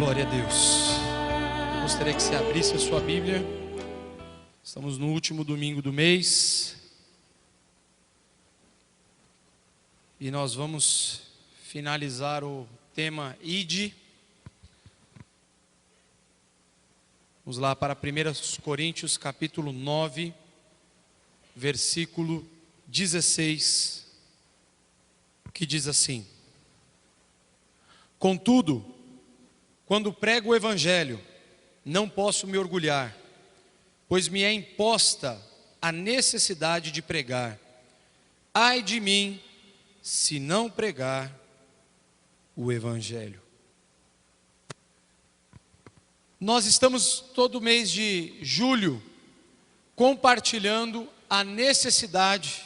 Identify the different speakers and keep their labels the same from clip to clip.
Speaker 1: Glória a Deus. Eu gostaria que você abrisse a sua Bíblia. Estamos no último domingo do mês. E nós vamos finalizar o tema Ide. Vamos lá para 1 Coríntios capítulo 9, versículo 16, que diz assim: Contudo, quando prego o Evangelho, não posso me orgulhar, pois me é imposta a necessidade de pregar. Ai de mim, se não pregar o Evangelho. Nós estamos todo mês de julho compartilhando a necessidade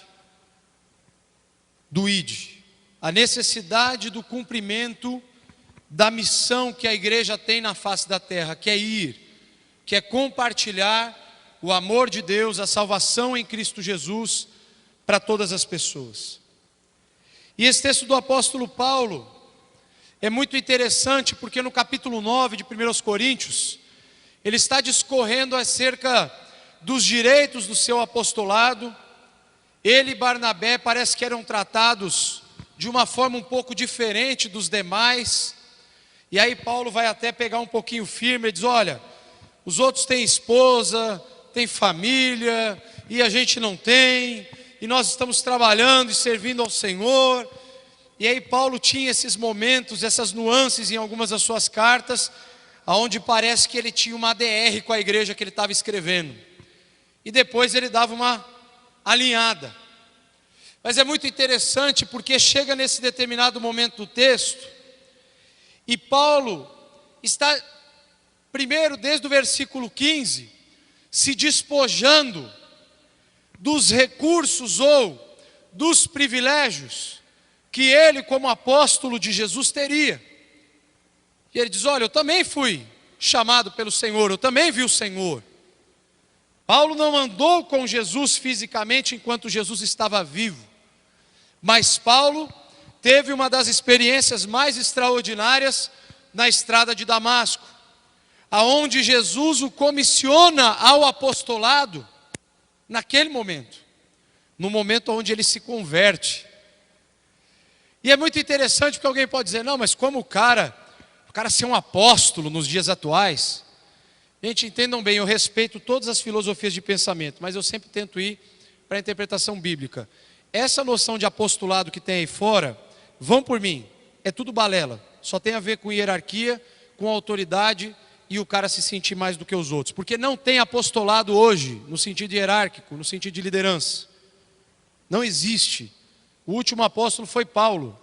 Speaker 1: do ID, a necessidade do cumprimento da missão que a igreja tem na face da terra, que é ir, que é compartilhar o amor de Deus, a salvação em Cristo Jesus para todas as pessoas. E esse texto do apóstolo Paulo é muito interessante, porque no capítulo 9 de 1 Coríntios, ele está discorrendo acerca dos direitos do seu apostolado. Ele e Barnabé parece que eram tratados de uma forma um pouco diferente dos demais. E aí Paulo vai até pegar um pouquinho firme e diz: olha, os outros têm esposa, têm família, e a gente não tem, e nós estamos trabalhando e servindo ao Senhor. E aí Paulo tinha esses momentos, essas nuances em algumas das suas cartas, onde parece que ele tinha uma ADR com a igreja que ele estava escrevendo. E depois ele dava uma alinhada. Mas é muito interessante, porque chega nesse determinado momento do texto, e Paulo está, primeiro, desde o versículo 15, se despojando dos recursos ou dos privilégios que ele, como apóstolo de Jesus, teria. E ele diz: olha, eu também fui chamado pelo Senhor, eu também vi o Senhor. Paulo não andou com Jesus fisicamente enquanto Jesus estava vivo, mas Paulo teve uma das experiências mais extraordinárias na estrada de Damasco, aonde Jesus o comissiona ao apostolado naquele momento, no momento onde ele se converte. E é muito interessante, porque alguém pode dizer: não, mas como o cara ser um apóstolo nos dias atuais? Gente, entendam bem, eu respeito todas as filosofias de pensamento, mas eu sempre tento ir para a interpretação bíblica. Essa noção de apostolado que tem aí fora, vão por mim, é tudo balela. Só tem a ver com hierarquia, com autoridade e o cara se sentir mais do que os outros. Porque não tem apostolado hoje no sentido hierárquico, no sentido de liderança. Não existe. O último apóstolo foi Paulo.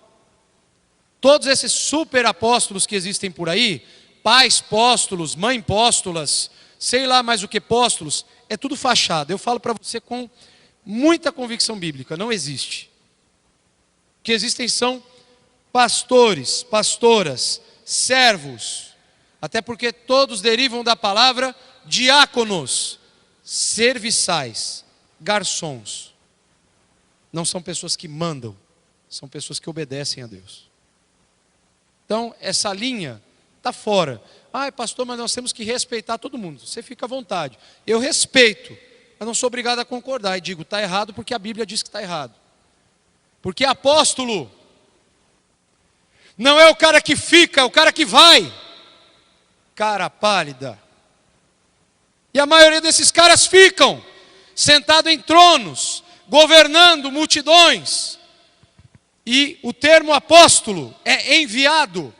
Speaker 1: Todos esses super apóstolos que existem por aí, pais apóstolos, mãe apóstolas, sei lá mais o que apóstolos, é tudo fachada. Eu falo para você com muita convicção bíblica, não existe. O que existem são pastores, pastoras, servos, até porque todos derivam da palavra diáconos, serviçais, garçons. Não são pessoas que mandam, são pessoas que obedecem a Deus. Então, essa linha está fora. Ai, pastor, mas nós temos que respeitar todo mundo. Você fica à vontade. Eu respeito, mas não sou obrigado a concordar. E digo: está errado porque a Bíblia diz que está errado. Porque apóstolo não é o cara que fica, é o cara que vai. Cara pálida. E a maioria desses caras ficam sentados em tronos, governando multidões. E o termo apóstolo é enviado.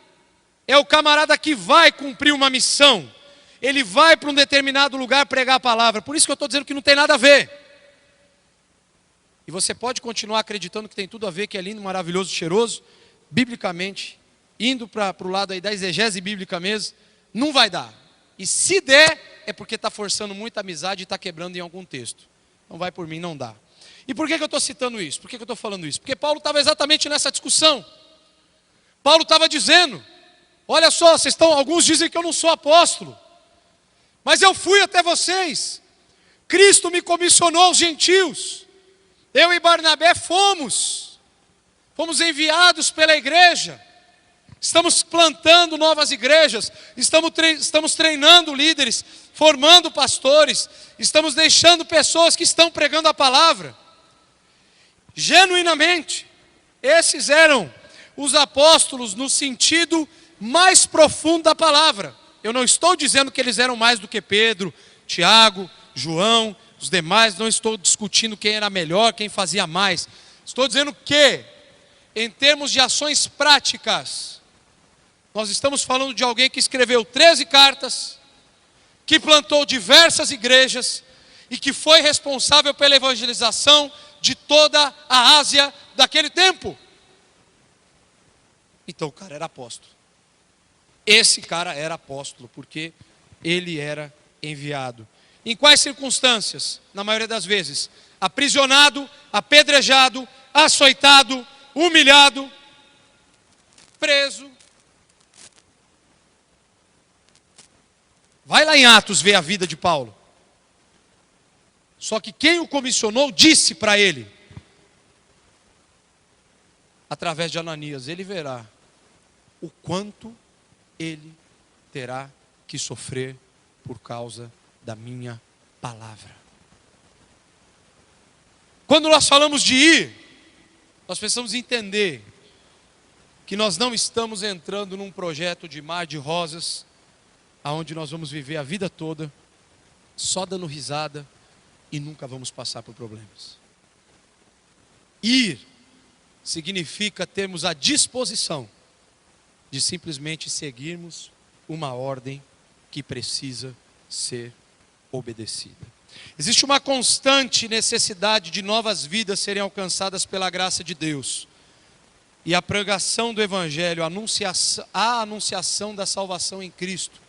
Speaker 1: É o camarada que vai cumprir uma missão. Ele vai para um determinado lugar pregar a palavra. Por isso que eu estou dizendo que não tem nada a ver. E você pode continuar acreditando que tem tudo a ver, que é lindo, maravilhoso, cheiroso, biblicamente, indo para o lado aí da exegese bíblica mesmo, não vai dar. E se der, é porque está forçando muita amizade e está quebrando em algum texto. Não vai por mim, não dá. E por que eu estou citando isso? Por que eu estou falando isso? Porque Paulo estava exatamente nessa discussão. Paulo estava dizendo: olha só, alguns dizem que eu não sou apóstolo, mas eu fui até vocês. Cristo me comissionou aos gentios. Eu e Barnabé fomos enviados pela igreja. Estamos plantando novas igrejas, estamos treinando líderes, formando pastores, estamos deixando pessoas que estão pregando a palavra. Genuinamente, esses eram os apóstolos no sentido mais profundo da palavra. Eu não estou dizendo que eles eram mais do que Pedro, Tiago, João, os demais, não estou discutindo quem era melhor, quem fazia mais. Estou dizendo que, em termos de ações práticas, nós estamos falando de alguém que escreveu 13 cartas, que plantou diversas igrejas e que foi responsável pela evangelização de toda a Ásia daquele tempo. Então o cara era apóstolo. Esse cara era apóstolo, porque ele era enviado. Em quais circunstâncias? Na maioria das vezes, aprisionado, apedrejado, açoitado, humilhado, preso. Vai lá em Atos ver a vida de Paulo. Só que quem o comissionou disse para ele, através de Ananias, ele verá o quanto ele terá que sofrer por causa da minha palavra. Quando nós falamos de ir, nós precisamos entender que nós não estamos entrando num projeto de mar de rosas, aonde nós vamos viver a vida toda só dando risada e nunca vamos passar por problemas. Ir significa termos a disposição de simplesmente seguirmos uma ordem que precisa ser obedecida. Existe uma constante necessidade de novas vidas serem alcançadas pela graça de Deus. E a pregação do Evangelho, a anunciação da salvação em Cristo,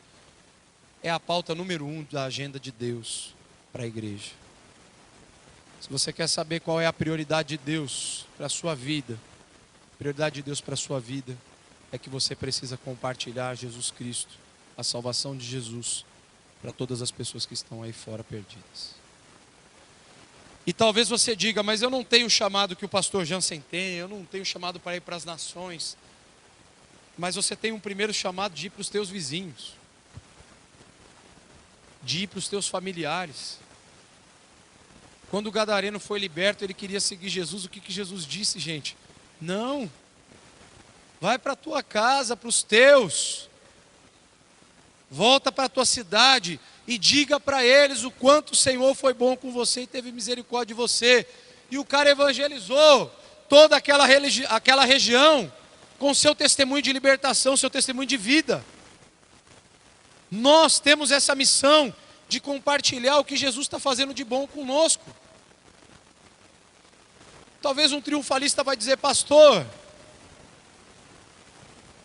Speaker 1: é a pauta número 1 da agenda de Deus para a igreja. Se você quer saber qual é a prioridade de Deus para a sua vida, a prioridade de Deus para a sua vida é que você precisa compartilhar Jesus Cristo, a salvação de Jesus, para todas as pessoas que estão aí fora perdidas. E talvez você diga, mas eu não tenho o chamado que o pastor Jansen tem, eu não tenho chamado para ir para as nações. Mas você tem um primeiro chamado de ir para os teus vizinhos, de ir para os teus familiares. Quando o gadareno foi liberto, ele queria seguir Jesus. O que Jesus disse, gente? Não, vai para a tua casa, para os teus, volta para a tua cidade e diga para eles o quanto o Senhor foi bom com você e teve misericórdia de você. E o cara evangelizou toda aquela região com seu testemunho de libertação, seu testemunho de vida. Nós temos essa missão de compartilhar o que Jesus está fazendo de bom conosco. Talvez um triunfalista vai dizer, pastor,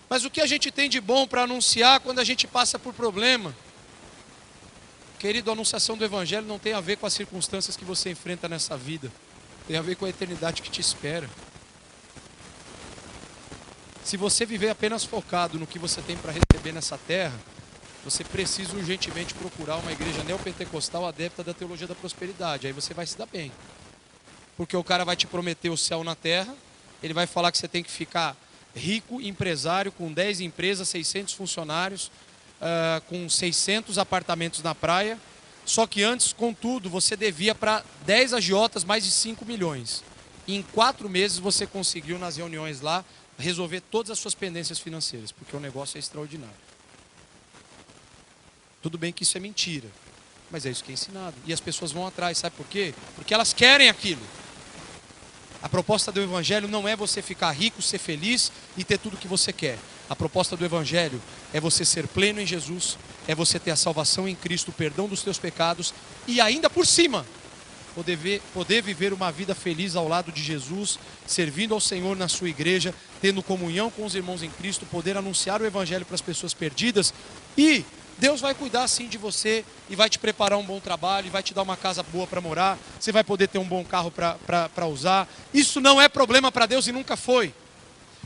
Speaker 1: mas o que a gente tem de bom para anunciar quando a gente passa por problema? Querido, a anunciação do Evangelho não tem a ver com as circunstâncias que você enfrenta nessa vida. Tem a ver com a eternidade que te espera. Se você viver apenas focado no que você tem para receber nessa terra, você precisa urgentemente procurar uma igreja neopentecostal adepta da teologia da prosperidade. Aí você vai se dar bem. Porque o cara vai te prometer o céu na terra, ele vai falar que você tem que ficar rico, empresário, com 10 empresas, 600 funcionários, com 600 apartamentos na praia. Só que antes, contudo, você devia para 10 agiotas mais de 5 milhões. E em 4 meses você conseguiu, nas reuniões lá, resolver todas as suas pendências financeiras, porque o negócio é extraordinário. Tudo bem que isso é mentira, mas é isso que é ensinado. E as pessoas vão atrás, sabe por quê? Porque elas querem aquilo. A proposta do Evangelho não é você ficar rico, ser feliz e ter tudo o que você quer. A proposta do Evangelho é você ser pleno em Jesus, é você ter a salvação em Cristo, o perdão dos teus pecados e ainda por cima, poder viver uma vida feliz ao lado de Jesus, servindo ao Senhor na sua igreja, tendo comunhão com os irmãos em Cristo, poder anunciar o Evangelho para as pessoas perdidas. E Deus vai cuidar sim de você e vai te preparar um bom trabalho, e vai te dar uma casa boa para morar, você vai poder ter um bom carro para usar. Isso não é problema para Deus e nunca foi.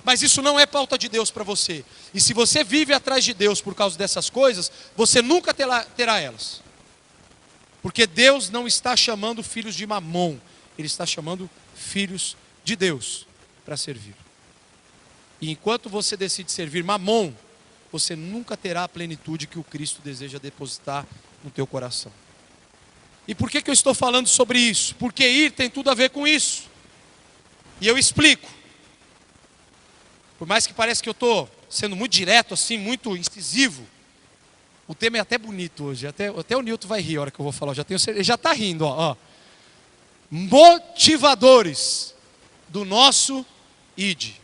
Speaker 1: Mas isso não é pauta de Deus para você. E se você vive atrás de Deus por causa dessas coisas, você nunca terá elas. Porque Deus não está chamando filhos de Mamon, Ele está chamando filhos de Deus para servir. E enquanto você decide servir Mamon, você nunca terá a plenitude que o Cristo deseja depositar no teu coração. E por que eu estou falando sobre isso? Porque ir tem tudo a ver com isso. E eu explico. Por mais que pareça que eu estou sendo muito direto, assim, muito incisivo, o tema é até bonito hoje. Até o Nilton vai rir a hora que eu vou falar. Ele já está rindo, ó. Motivadores do nosso ID.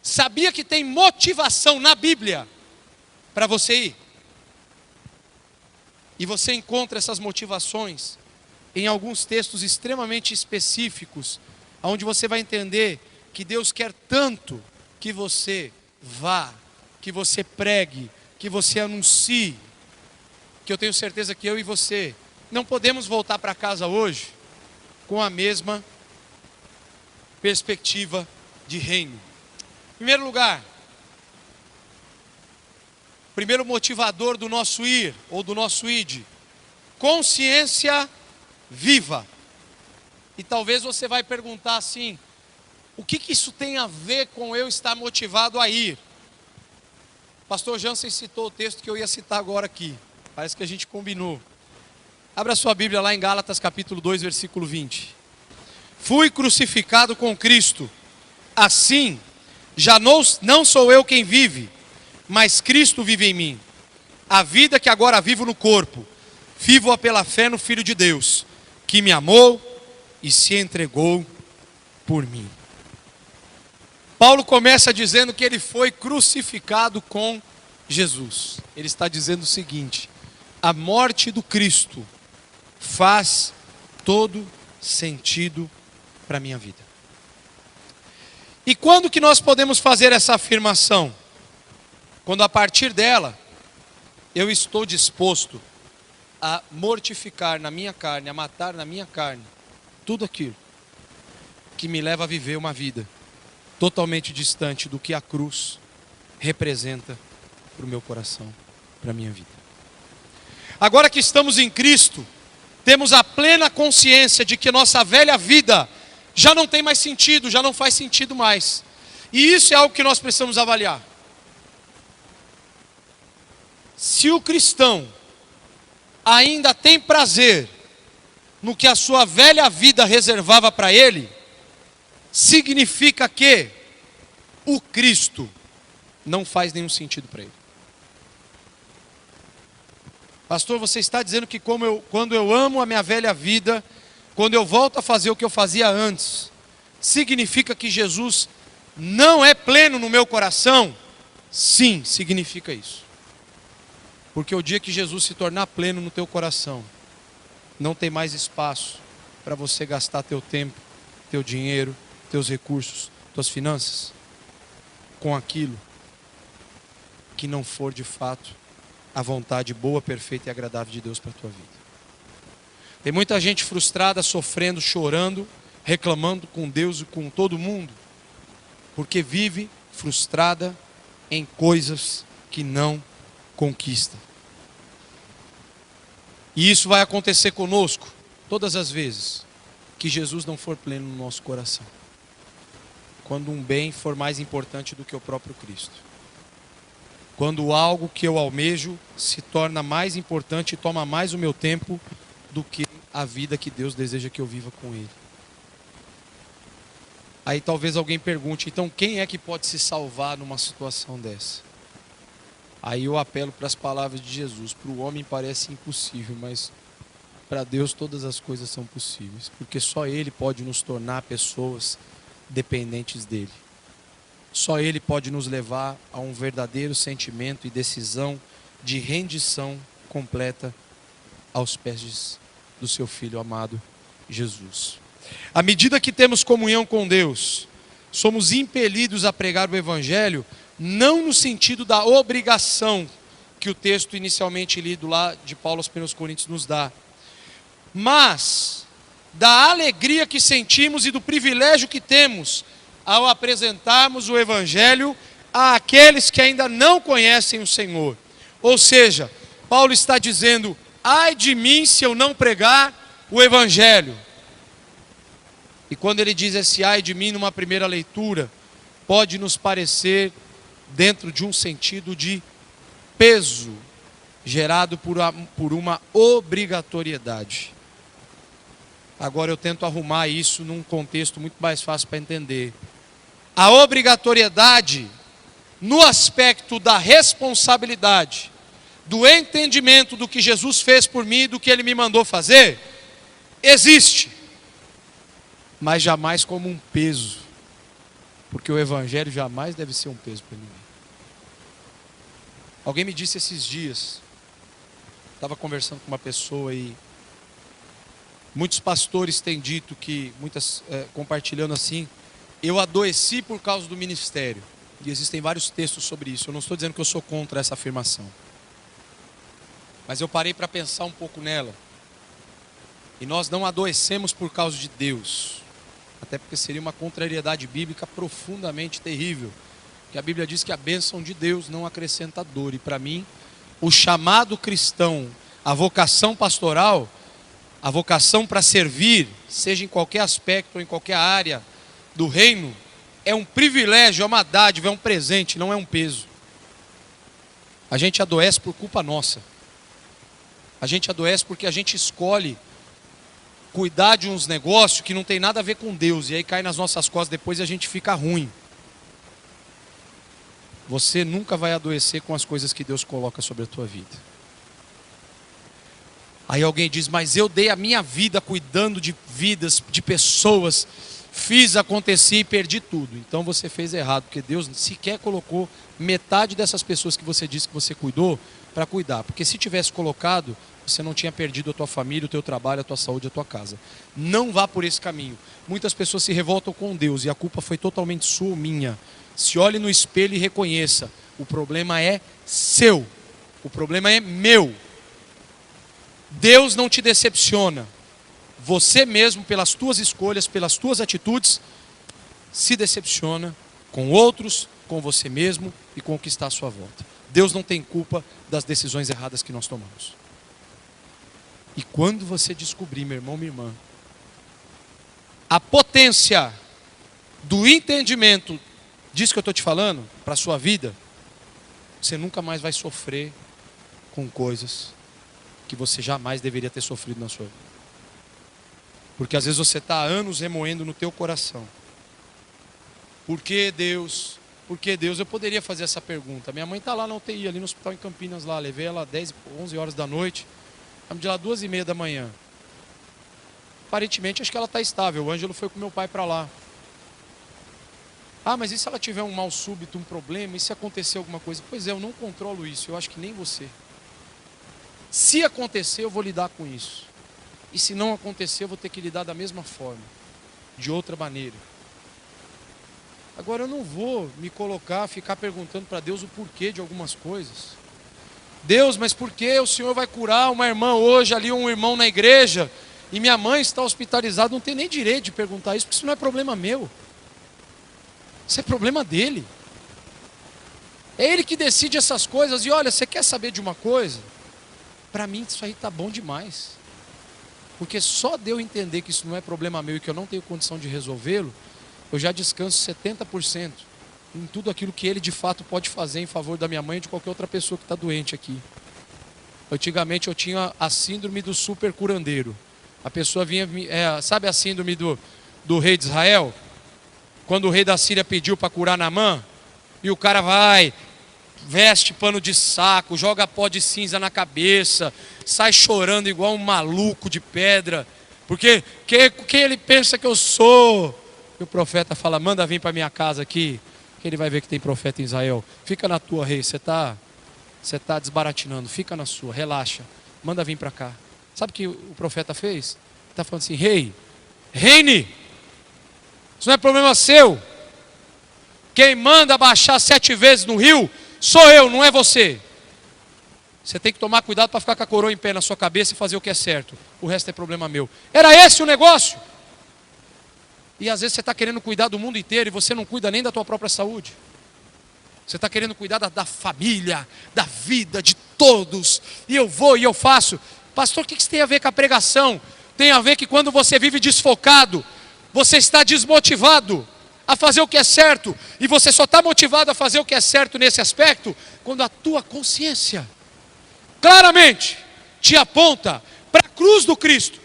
Speaker 1: Sabia que tem motivação na Bíblia para você ir? E você encontra essas motivações em alguns textos extremamente específicos, onde você vai entender que Deus quer tanto que você vá, que você pregue, que você anuncie, que eu tenho certeza que eu e você não podemos voltar para casa hoje com a mesma perspectiva de reino. Em primeiro lugar, primeiro motivador do nosso ir, ou do nosso id, consciência viva. E talvez você vai perguntar assim, o que isso tem a ver com eu estar motivado a ir? O pastor Jansen citou o texto que eu ia citar agora aqui, parece que a gente combinou. Abra sua Bíblia lá em Gálatas capítulo 2, versículo 20. Fui crucificado com Cristo, assim, já não sou eu quem vive, mas Cristo vive em mim. A vida que agora vivo no corpo, vivo-a pela fé no Filho de Deus, que me amou e se entregou por mim. Paulo começa dizendo que ele foi crucificado com Jesus. Ele está dizendo o seguinte: a morte do Cristo faz todo sentido para a minha vida. E quando que nós podemos fazer essa afirmação? Quando a partir dela, eu estou disposto a mortificar na minha carne, a matar na minha carne, tudo aquilo que me leva a viver uma vida totalmente distante do que a cruz representa para o meu coração, para a minha vida. Agora que estamos em Cristo, temos a plena consciência de que nossa velha vida já não tem mais sentido, já não faz sentido mais. E isso é algo que nós precisamos avaliar. Se o cristão ainda tem prazer no que a sua velha vida reservava para ele, significa que o Cristo não faz nenhum sentido para ele. Pastor, você está dizendo que quando eu amo a minha velha vida, quando eu volto a fazer o que eu fazia antes, significa que Jesus não é pleno no meu coração? Sim, significa isso. Porque o dia que Jesus se tornar pleno no teu coração, não tem mais espaço para você gastar teu tempo, teu dinheiro, teus recursos, tuas finanças, com aquilo que não for de fato a vontade boa, perfeita e agradável de Deus para a tua vida. Tem muita gente frustrada, sofrendo, chorando, reclamando com Deus e com todo mundo, porque vive frustrada em coisas que não conquista. E isso vai acontecer conosco todas as vezes que Jesus não for pleno no nosso coração. Quando um bem for mais importante do que o próprio Cristo. Quando algo que eu almejo se torna mais importante e toma mais o meu tempo do que a vida que Deus deseja que eu viva com Ele. Aí talvez alguém pergunte, então quem é que pode se salvar numa situação dessa? Aí eu apelo para as palavras de Jesus. Para o homem parece impossível, mas para Deus todas as coisas são possíveis. Porque só Ele pode nos tornar pessoas dependentes dEle. Só Ele pode nos levar a um verdadeiro sentimento e decisão de rendição completa aos pés do seu Filho amado Jesus. À medida que temos comunhão com Deus, somos impelidos a pregar o Evangelho, não no sentido da obrigação que o texto inicialmente lido lá de Paulo aos 1 Coríntios nos dá, mas da alegria que sentimos e do privilégio que temos ao apresentarmos o Evangelho àqueles que ainda não conhecem o Senhor. Ou seja, Paulo está dizendo, ai de mim se eu não pregar o Evangelho. E quando ele diz esse ai de mim numa primeira leitura, pode nos parecer dentro de um sentido de peso, gerado por uma obrigatoriedade. Agora eu tento arrumar isso num contexto muito mais fácil para entender. A obrigatoriedade, no aspecto da responsabilidade, do entendimento do que Jesus fez por mim e do que Ele me mandou fazer, existe, mas jamais como um peso, porque o Evangelho jamais deve ser um peso para ninguém. Alguém me disse esses dias, estava conversando com uma pessoa e muitos pastores têm dito que, compartilhando assim, eu adoeci por causa do ministério. E existem vários textos sobre isso. Eu não estou dizendo que eu sou contra essa afirmação. Mas eu parei para pensar um pouco nela. E nós não adoecemos por causa de Deus. Até porque seria uma contrariedade bíblica profundamente terrível. Porque a Bíblia diz que a bênção de Deus não acrescenta dor. E para mim, o chamado cristão, a vocação pastoral, a vocação para servir, seja em qualquer aspecto ou em qualquer área do reino, é um privilégio, é uma dádiva, é um presente, não é um peso. A gente adoece por culpa nossa. A gente adoece porque a gente escolhe cuidar de uns negócios que não tem nada a ver com Deus, e aí cai nas nossas costas depois e a gente fica ruim. Você nunca vai adoecer com as coisas que Deus coloca sobre a tua vida. Aí alguém diz, mas eu dei a minha vida cuidando de vidas, de pessoas, fiz, aconteci e perdi tudo. Então você fez errado, porque Deus sequer colocou metade dessas pessoas que você disse que você cuidou para cuidar. Porque se tivesse colocado, você não tinha perdido a tua família, o teu trabalho, a tua saúde, a tua casa. Não vá por esse caminho. Muitas pessoas se revoltam com Deus e a culpa foi totalmente sua ou minha. Se olhe no espelho e reconheça, o problema é seu, o problema é meu. Deus não te decepciona. Você mesmo, pelas tuas escolhas, pelas tuas atitudes, se decepciona com outros, com você mesmo e com o que está à sua volta. Deus não tem culpa das decisões erradas que nós tomamos. E quando você descobrir, meu irmão, minha irmã, a potência do entendimento disso que eu estou te falando, para a sua vida, você nunca mais vai sofrer com coisas que você jamais deveria ter sofrido na sua vida. Porque às vezes você está há anos remoendo no teu coração. Por que Deus? Por que Deus? Eu poderia fazer essa pergunta. Minha mãe está lá na UTI, ali no hospital em Campinas, lá. Levei ela 10, 11 horas da noite. Estamos de lá 2h30 da manhã. Aparentemente acho que ela está estável. O Ângelo foi com meu pai para lá. Ah, mas e se ela tiver um mal súbito, um problema? E se acontecer alguma coisa? Pois é, eu não controlo isso. Eu acho que nem você. Se acontecer, eu vou lidar com isso. E se não acontecer, eu vou ter que lidar da mesma forma. De outra maneira. Agora eu não vou me colocar, ficar perguntando para Deus o porquê de algumas coisas. Deus, mas por que o Senhor vai curar uma irmã hoje, ali um irmão na igreja, e minha mãe está hospitalizada? Não tem nem direito de perguntar isso, porque isso não é problema meu. Isso é problema dele. É ele que decide essas coisas. E olha, você quer saber de uma coisa? Para mim isso aí está bom demais. Porque só de eu entender que isso não é problema meu e que eu não tenho condição de resolvê-lo, eu já descanso 70% em tudo aquilo que ele de fato pode fazer em favor da minha mãe e de qualquer outra pessoa que está doente aqui. Antigamente eu tinha a síndrome do super curandeiro. A pessoa vinha, sabe a síndrome do rei de Israel? Quando o rei da Síria pediu para curar Naamã, e o cara vai, veste pano de saco, joga pó de cinza na cabeça, sai chorando igual um maluco de pedra, porque quem ele pensa que eu sou? E o profeta fala, manda vir para minha casa aqui, que ele vai ver que tem profeta em Israel. Fica na tua, rei, você tá desbaratinando, fica na sua, relaxa, manda vir para cá. Sabe o que o profeta fez? Ele está falando assim, rei, reine, isso não é problema seu. Quem manda baixar 7 vezes no rio sou eu, não é você. Você tem que tomar cuidado para ficar com a coroa em pé na sua cabeça e fazer o que é certo. O resto é problema meu. Era esse o negócio? E às vezes você está querendo cuidar do mundo inteiro e você não cuida nem da tua própria saúde. Você está querendo cuidar da família, da vida, de todos. E eu vou e eu faço. Pastor, o que isso tem a ver com a pregação? Tem a ver que quando você vive desfocado, você está desmotivado. a fazer o que é certo, e você só está motivado a fazer o que é certo nesse aspecto, quando a tua consciência claramente te aponta para a cruz do Cristo,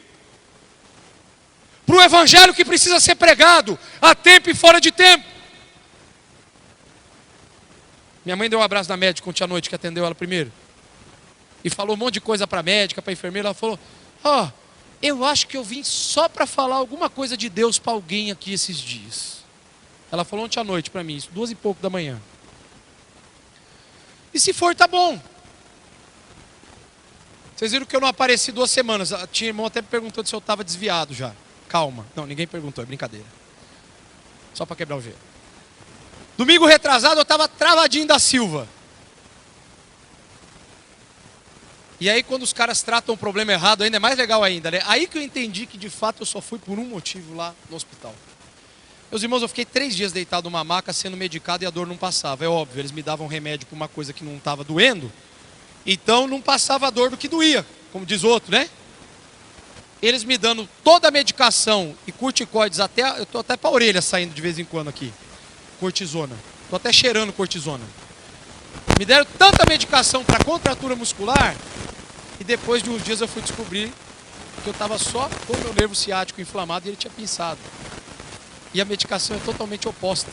Speaker 1: para o evangelho que precisa ser pregado a tempo e fora de tempo. Minha mãe deu um abraço na médica ontem à noite, que atendeu ela primeiro, e falou um monte de coisa para a médica, para a enfermeira. Ela falou: ó, eu acho que eu vim só para falar alguma coisa de Deus para alguém aqui esses dias. Ela falou ontem à noite para mim, isso, 2 e pouco da manhã. E se for, tá bom. Vocês viram que eu não apareci 2 semanas. A tia irmão até me perguntou se eu estava desviado já. Calma. Não, ninguém perguntou, é brincadeira. Só para quebrar o gelo. Domingo retrasado eu estava travadinho da Silva. E aí quando os caras tratam o problema errado ainda é mais legal ainda, né? Aí que eu entendi que de fato eu só fui por um motivo lá no hospital. Meus irmãos, eu fiquei 3 dias deitado numa maca sendo medicado e a dor não passava. É óbvio, eles me davam remédio para uma coisa que não estava doendo. Então não passava a dor do que doía, como diz outro, né? Eles me dando toda a medicação e corticoides até... Eu estou até para a orelha saindo de vez em quando aqui. Cortisona. Estou até cheirando cortisona. Me deram tanta medicação para contratura muscular e depois de uns dias eu fui descobrir que eu estava só com o meu nervo ciático inflamado e ele tinha pinçado. E a medicação é totalmente oposta.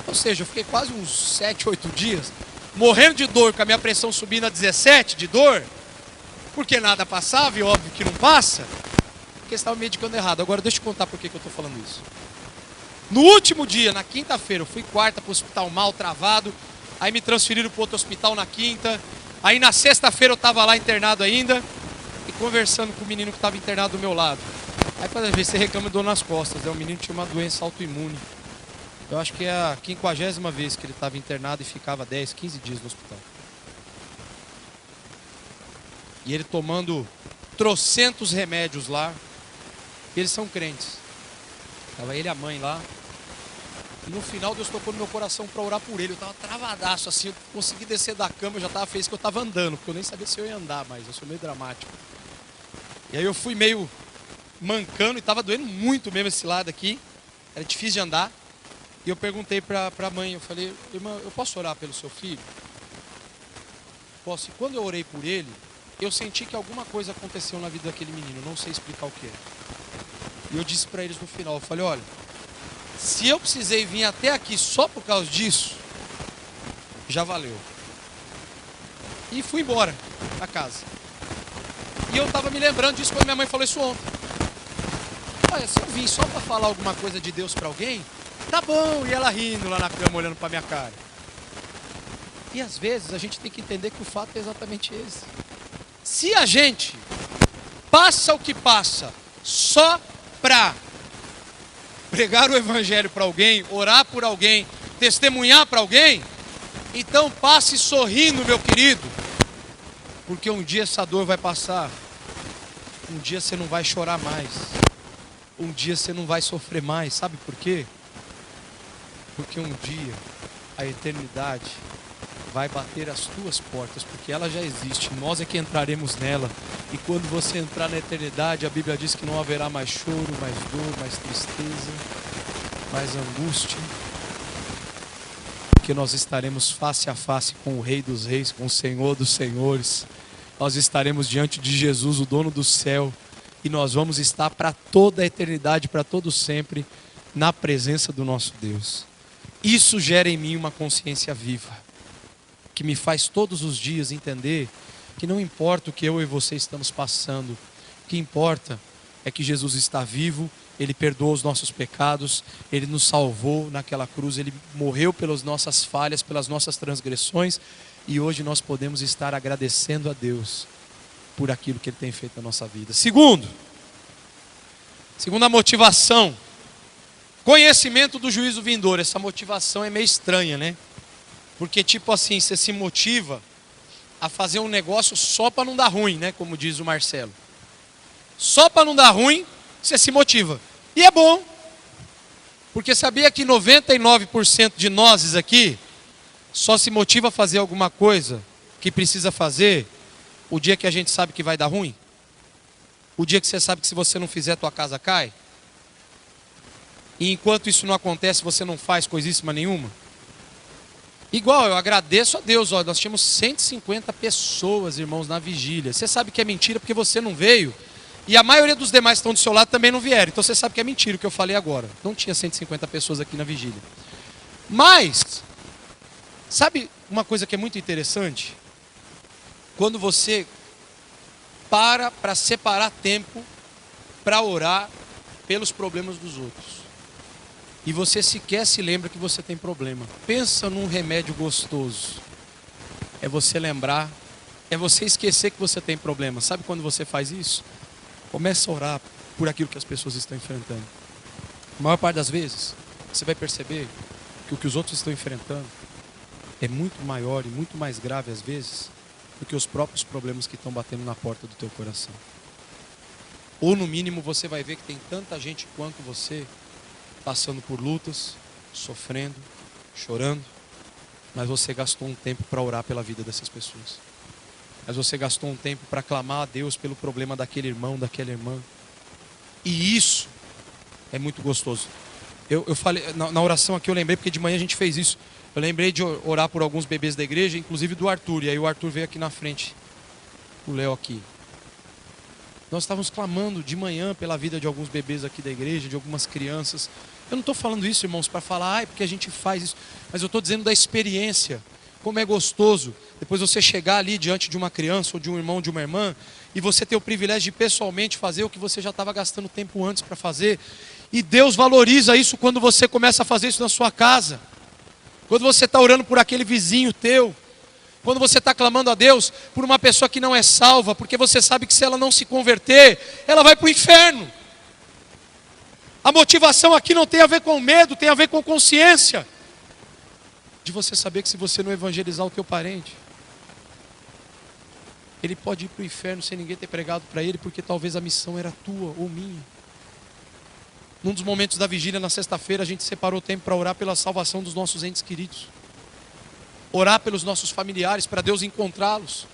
Speaker 1: Ou seja, eu fiquei quase uns 7, 8 dias morrendo de dor, com a minha pressão subindo a 17 de dor, porque nada passava, e óbvio que não passa, porque estava medicando errado. Agora deixa eu contar por que eu estou falando isso. No último dia, na quinta-feira, eu fui quarta para o hospital mal travado, aí me transferiram para outro hospital na quinta, aí na sexta-feira eu estava lá internado ainda, e conversando com o menino que estava internado do meu lado. Aí para ver se reclama de dor nas costas, né? O menino tinha uma doença autoimune. Eu acho que é a 50ª vez que ele estava internado e ficava 10, 15 dias no hospital. E ele tomando trocentos remédios lá. E eles são crentes. Estava ele e a mãe lá. E no final Deus tocou no meu coração para orar por ele. Eu estava travadaço assim, eu consegui descer da cama, eu já estava feliz que eu estava andando, porque eu nem sabia se eu ia andar mais, eu sou meio dramático. E aí eu fui meio mancando e estava doendo muito mesmo esse lado aqui. Era difícil de andar. E eu perguntei para a mãe, eu falei: irmã, eu posso orar pelo seu filho? Posso. E quando eu orei por ele, eu senti que alguma coisa aconteceu na vida daquele menino, não sei explicar o que é. E eu disse para eles no final, eu falei: olha, se eu precisei vir até aqui só por causa disso, já valeu. E fui embora para casa. E eu estava me lembrando disso quando minha mãe falou isso ontem. Olha, se eu vim só para falar alguma coisa de Deus para alguém, tá bom. E ela rindo lá na cama, olhando para minha cara. E às vezes a gente tem que entender que o fato é exatamente esse. Se a gente passa o que passa só para pregar o evangelho para alguém, orar por alguém, testemunhar para alguém, então passe sorrindo, meu querido, porque um dia essa dor vai passar, um dia você não vai chorar mais, um dia você não vai sofrer mais. Sabe por quê? Porque um dia a eternidade vai bater as tuas portas, porque ela já existe, nós é que entraremos nela. E quando você entrar na eternidade, a Bíblia diz que não haverá mais choro, mais dor, mais tristeza, mais angústia, porque nós estaremos face a face com o Rei dos Reis, com o Senhor dos Senhores. Nós estaremos diante de Jesus, o dono do céu, e nós vamos estar para toda a eternidade, para todo sempre, na presença do nosso Deus. Isso gera em mim uma consciência viva, que me faz todos os dias entender que não importa o que eu e você estamos passando, o que importa é que Jesus está vivo, Ele perdoou os nossos pecados, Ele nos salvou naquela cruz, Ele morreu pelas nossas falhas, pelas nossas transgressões, e hoje nós podemos estar agradecendo a Deus por aquilo que Ele tem feito na nossa vida. Segunda motivação, conhecimento do juízo vindouro. Essa motivação é meio estranha, né? Porque tipo assim, você se motiva a fazer um negócio só para não dar ruim, né? Como diz o Marcelo. Só para não dar ruim, você se motiva. E é bom. Porque sabia que 99% de nós aqui só se motiva a fazer alguma coisa que precisa fazer o dia que a gente sabe que vai dar ruim? O dia que você sabe que se você não fizer, tua casa cai? E enquanto isso não acontece, você não faz coisíssima nenhuma? Igual, eu agradeço a Deus, ó, nós tínhamos 150 pessoas, irmãos, na vigília. Você sabe que é mentira porque você não veio. E a maioria dos demais que estão do seu lado também não vieram. Então você sabe que é mentira o que eu falei agora. Não tinha 150 pessoas aqui na vigília. Mas, sabe uma coisa que é muito interessante? Quando você para separar tempo para orar pelos problemas dos outros. E você sequer se lembra que você tem problema. Pensa num remédio gostoso. É você lembrar, é você esquecer que você tem problema. Sabe quando você faz isso? Começa a orar por aquilo que as pessoas estão enfrentando. A maior parte das vezes, você vai perceber que o que os outros estão enfrentando é muito maior e muito mais grave às vezes do que os próprios problemas que estão batendo na porta do teu coração. Ou no mínimo você vai ver que tem tanta gente quanto você passando por lutas, sofrendo, chorando, mas você gastou um tempo para orar pela vida dessas pessoas. Mas você gastou um tempo para clamar a Deus pelo problema daquele irmão, daquela irmã. E isso é muito gostoso. Eu falei, na oração aqui eu lembrei, porque de manhã a gente fez isso. Eu lembrei de orar por alguns bebês da igreja, inclusive do Arthur. E aí o Arthur veio aqui na frente, o Léo aqui. Nós estávamos clamando de manhã pela vida de alguns bebês aqui da igreja, de algumas crianças. Eu não estou falando isso, irmãos, para falar, porque a gente faz isso. Mas eu estou dizendo da experiência. Como é gostoso depois você chegar ali diante de uma criança ou de um irmão, de uma irmã, e você ter o privilégio de pessoalmente fazer o que você já estava gastando tempo antes para fazer. E Deus valoriza isso quando você começa a fazer isso na sua casa. Quando você está orando por aquele vizinho teu. Quando você está clamando a Deus por uma pessoa que não é salva, porque você sabe que se ela não se converter, ela vai para o inferno. A motivação aqui não tem a ver com medo, tem a ver com consciência. De você saber que se você não evangelizar o teu parente, ele pode ir para o inferno sem ninguém ter pregado para ele, porque talvez a missão era tua ou minha. Num dos momentos da vigília, na sexta-feira, a gente separou tempo para orar pela salvação dos nossos entes queridos. Orar pelos nossos familiares, para Deus encontrá-los.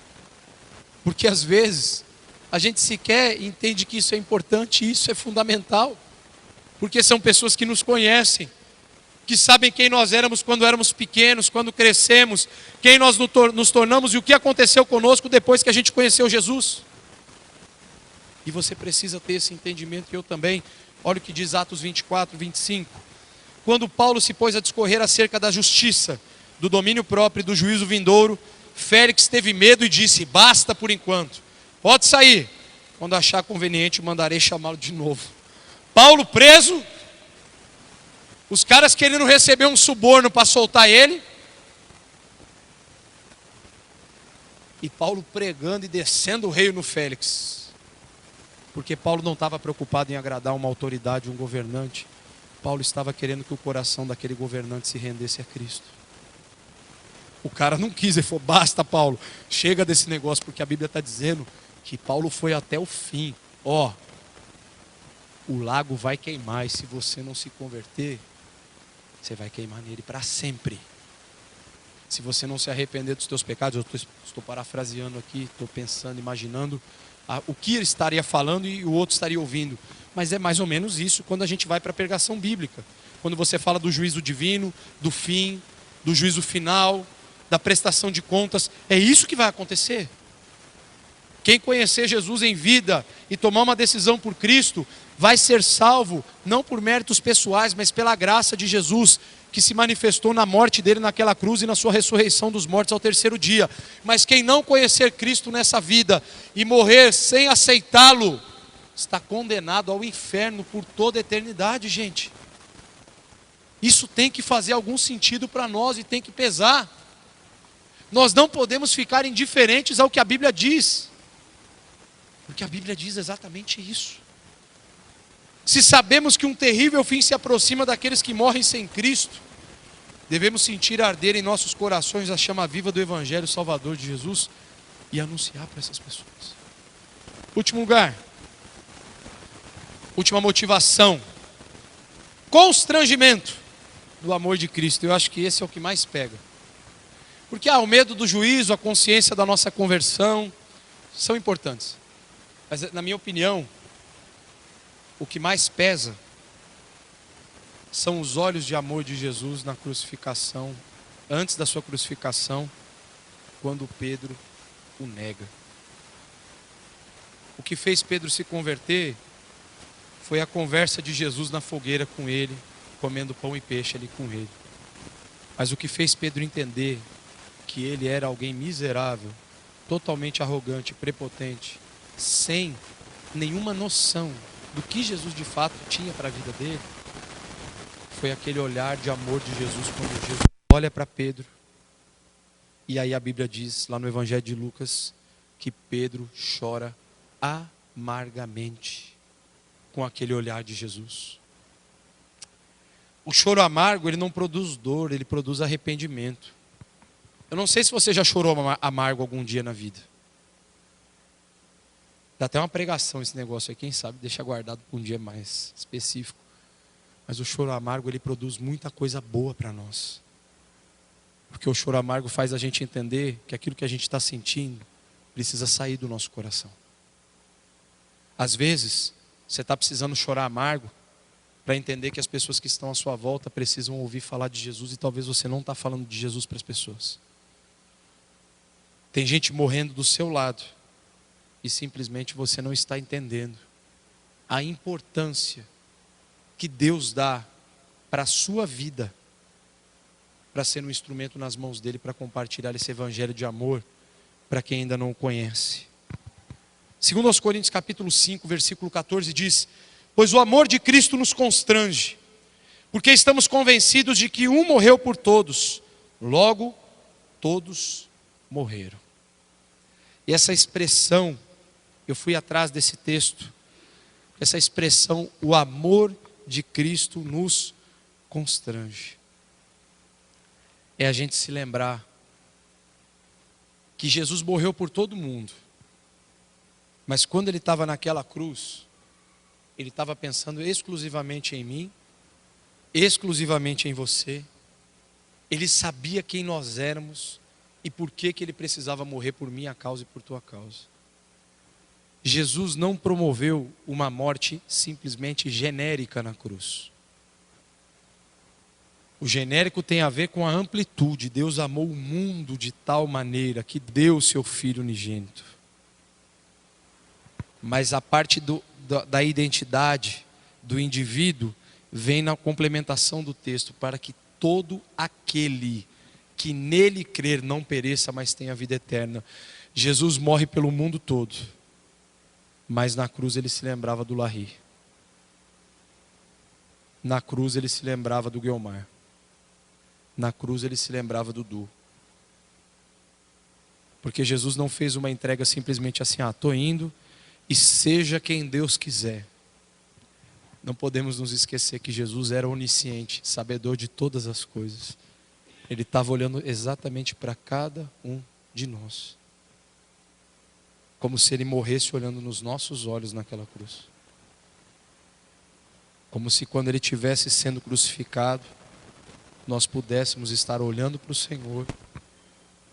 Speaker 1: Porque às vezes, a gente sequer entende que isso é importante e isso é fundamental. Porque são pessoas que nos conhecem, que sabem quem nós éramos quando éramos pequenos, quando crescemos, quem nós nos tornamos e o que aconteceu conosco depois que a gente conheceu Jesus. E você precisa ter esse entendimento, e eu também. Olha o que diz Atos 24, 25. Quando Paulo se pôs a discorrer acerca da justiça, do domínio próprio e do juízo vindouro, Félix teve medo e disse: basta por enquanto, pode sair. Quando achar conveniente, mandarei chamá-lo de novo. Paulo preso, os caras querendo receber um suborno para soltar ele, e Paulo pregando e descendo o rei no Félix. Porque Paulo não estava preocupado em agradar uma autoridade, um governante. Paulo estava querendo que o coração daquele governante se rendesse a Cristo. O cara não quis, ele falou: basta, Paulo, chega desse negócio, porque a Bíblia está dizendo que Paulo foi até o fim. Ó, o lago vai queimar, e se você não se converter, você vai queimar nele para sempre. Se você não se arrepender dos teus pecados, eu estou parafraseando aqui, estou pensando, imaginando o que ele estaria falando e o outro estaria ouvindo. Mas é mais ou menos isso quando a gente vai para a pregação bíblica. Quando você fala do juízo divino, do fim, do juízo final, da prestação de contas, é isso que vai acontecer. Quem conhecer Jesus em vida e tomar uma decisão por Cristo, vai ser salvo, não por méritos pessoais, mas pela graça de Jesus, que se manifestou na morte dele naquela cruz e na sua ressurreição dos mortos ao terceiro dia. Mas quem não conhecer Cristo nessa vida e morrer sem aceitá-lo, está condenado ao inferno por toda a eternidade, gente. Isso tem que fazer algum sentido para nós e tem que pesar. Nós não podemos ficar indiferentes ao que a Bíblia diz, porque a Bíblia diz exatamente isso. Se sabemos que um terrível fim se aproxima daqueles que morrem sem Cristo, devemos sentir arder em nossos corações a chama viva do Evangelho Salvador de Jesus e anunciar para essas pessoas. Último lugar, última motivação: constrangimento do amor de Cristo. Eu acho que esse é o que mais pega. Porque o medo do juízo, a consciência da nossa conversão são importantes. Mas na minha opinião, o que mais pesa são os olhos de amor de Jesus na crucificação, antes da sua crucificação, quando Pedro o nega. O que fez Pedro se converter foi a conversa de Jesus na fogueira com ele, comendo pão e peixe ali com ele. Mas o que fez Pedro entender que ele era alguém miserável, totalmente arrogante, prepotente, sem nenhuma noção do que Jesus de fato tinha para a vida dele, foi aquele olhar de amor de Jesus quando Jesus olha para Pedro. E aí a Bíblia diz, lá no Evangelho de Lucas, que Pedro chora amargamente com aquele olhar de Jesus. O choro amargo, ele não produz dor, ele produz arrependimento. Eu não sei se você já chorou amargo algum dia na vida. Dá até uma pregação esse negócio aí, quem sabe deixa guardado para um dia mais específico. Mas o choro amargo, ele produz muita coisa boa para nós. Porque o choro amargo faz a gente entender que aquilo que a gente está sentindo precisa sair do nosso coração. Às vezes, você está precisando chorar amargo para entender que as pessoas que estão à sua volta precisam ouvir falar de Jesus e talvez você não está falando de Jesus para as pessoas. Tem gente morrendo do seu lado e simplesmente você não está entendendo a importância que Deus dá para a sua vida, para ser um instrumento nas mãos dele, para compartilhar esse evangelho de amor para quem ainda não o conhece. Segundo aos Coríntios capítulo 5, versículo 14 diz: pois o amor de Cristo nos constrange, porque estamos convencidos de que um morreu por todos, logo todos morreram. E essa expressão, eu fui atrás desse texto, essa expressão, o amor de Cristo nos constrange. É a gente se lembrar que Jesus morreu por todo mundo, mas quando ele estava naquela cruz, ele estava pensando exclusivamente em mim, exclusivamente em você. Ele sabia quem nós éramos e por que ele precisava morrer por minha causa e por tua causa. Jesus não promoveu uma morte simplesmente genérica na cruz. O genérico tem a ver com a amplitude. Deus amou o mundo de tal maneira que deu o seu Filho unigênito. Mas a parte da identidade do indivíduo vem na complementação do texto, para que todo aquele que nele crer não pereça, mas tenha vida eterna. Jesus morre pelo mundo todo, mas na cruz ele se lembrava do Larry. Na cruz ele se lembrava do Guilmar. Na cruz ele se lembrava do Du. Porque Jesus não fez uma entrega simplesmente assim, estou indo e seja quem Deus quiser. Não podemos nos esquecer que Jesus era onisciente, sabedor de todas as coisas. Ele estava olhando exatamente para cada um de nós. Como se ele morresse olhando nos nossos olhos naquela cruz. Como se quando ele estivesse sendo crucificado, nós pudéssemos estar olhando para o Senhor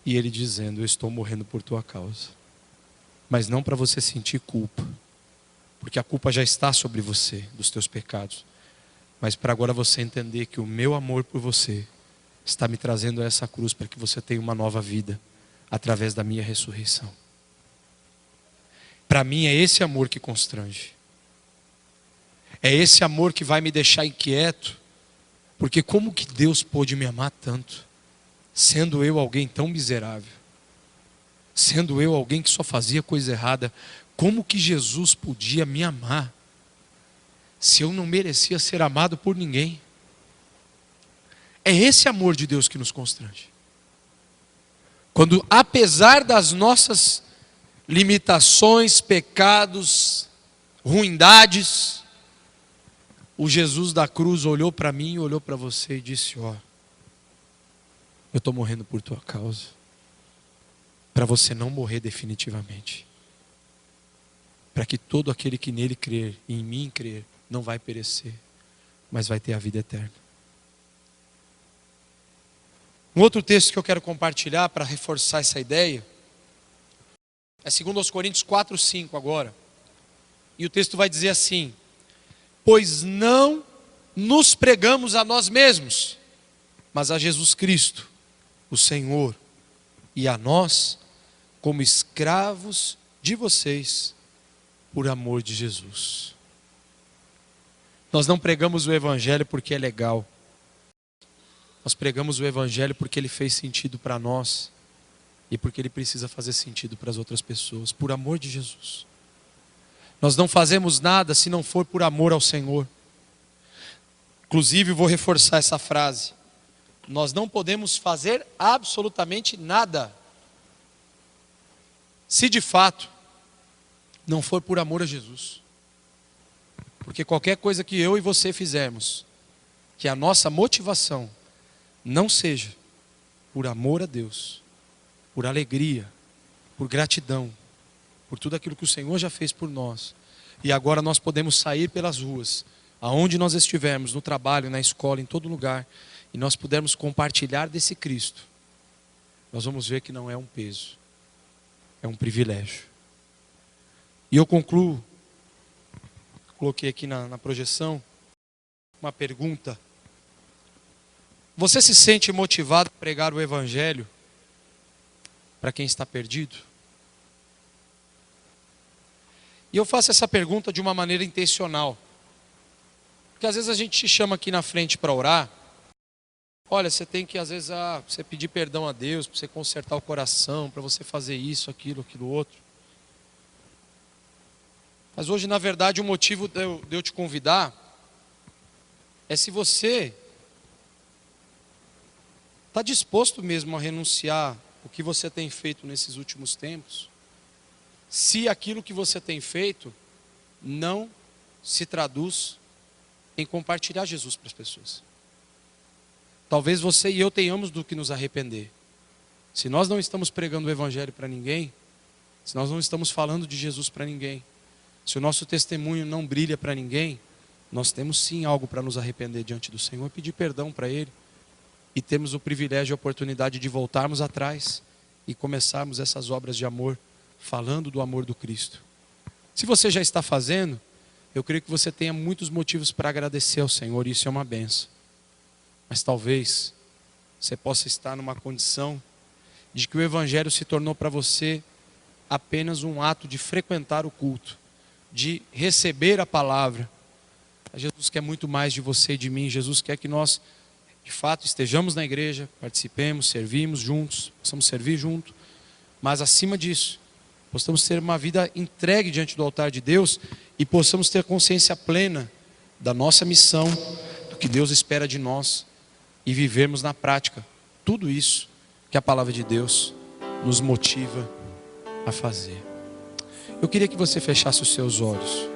Speaker 1: e ele dizendo: eu estou morrendo por tua causa. Mas não para você sentir culpa, porque a culpa já está sobre você, dos teus pecados. Mas para agora você entender que o meu amor por você está me trazendo a essa cruz para que você tenha uma nova vida através da minha ressurreição. Para mim é esse amor que constrange. É esse amor que vai me deixar inquieto, porque como que Deus pôde me amar tanto, sendo eu alguém tão miserável, sendo eu alguém que só fazia coisa errada? Como que Jesus podia me amar, se eu não merecia ser amado por ninguém? É esse amor de Deus que nos constrange. Quando, apesar das nossas limitações, pecados, ruindades, o Jesus da cruz olhou para mim, olhou para você e disse: eu estou morrendo por tua causa, para você não morrer definitivamente, para que todo aquele que nele crer, e em mim crer, não vai perecer, mas vai ter a vida eterna. Um outro texto que eu quero compartilhar para reforçar essa ideia é 2 Coríntios 4, 5 agora. E o texto vai dizer assim: pois não nos pregamos a nós mesmos, mas a Jesus Cristo, o Senhor, e a nós, como escravos de vocês, por amor de Jesus. Nós não pregamos o Evangelho porque é legal. Nós pregamos o Evangelho porque ele fez sentido para nós e porque ele precisa fazer sentido para as outras pessoas, por amor de Jesus. Nós não fazemos nada se não for por amor ao Senhor. Inclusive, vou reforçar essa frase. Nós não podemos fazer absolutamente nada se de fato não for por amor a Jesus. Porque qualquer coisa que eu e você fizermos, que a nossa motivação não seja por amor a Deus, por alegria, por gratidão, por tudo aquilo que o Senhor já fez por nós, e agora nós podemos sair pelas ruas, aonde nós estivermos, no trabalho, na escola, em todo lugar, e nós pudermos compartilhar desse Cristo, nós vamos ver que não é um peso, é um privilégio. E eu concluo, coloquei aqui na projeção, uma pergunta. Você se sente motivado a pregar o Evangelho para quem está perdido? E eu faço essa pergunta de uma maneira intencional. Porque às vezes a gente te chama aqui na frente para orar. Olha, você tem que às vezes você pedir perdão a Deus, para você consertar o coração, para você fazer isso, aquilo outro. Mas hoje, na verdade, o motivo de eu te convidar é se você está disposto mesmo a renunciar o que você tem feito nesses últimos tempos, se aquilo que você tem feito não se traduz em compartilhar Jesus para as pessoas. Talvez você e eu tenhamos do que nos arrepender. Se nós não estamos pregando o Evangelho para ninguém, se nós não estamos falando de Jesus para ninguém, se o nosso testemunho não brilha para ninguém, nós temos sim algo para nos arrepender diante do Senhor, pedir perdão para Ele, e temos o privilégio e a oportunidade de voltarmos atrás e começarmos essas obras de amor, falando do amor do Cristo. Se você já está fazendo, eu creio que você tenha muitos motivos para agradecer ao Senhor, e isso é uma bênção. Mas talvez você possa estar numa condição de que o Evangelho se tornou para você apenas um ato de frequentar o culto, de receber a palavra. Jesus quer muito mais de você e de mim. Jesus quer que nós, de fato, estejamos na igreja, participemos, servimos juntos, possamos servir junto, mas acima disso, possamos ter uma vida entregue diante do altar de Deus e possamos ter consciência plena da nossa missão, do que Deus espera de nós, e vivermos na prática tudo isso que a palavra de Deus nos motiva a fazer. Eu queria que você fechasse os seus olhos.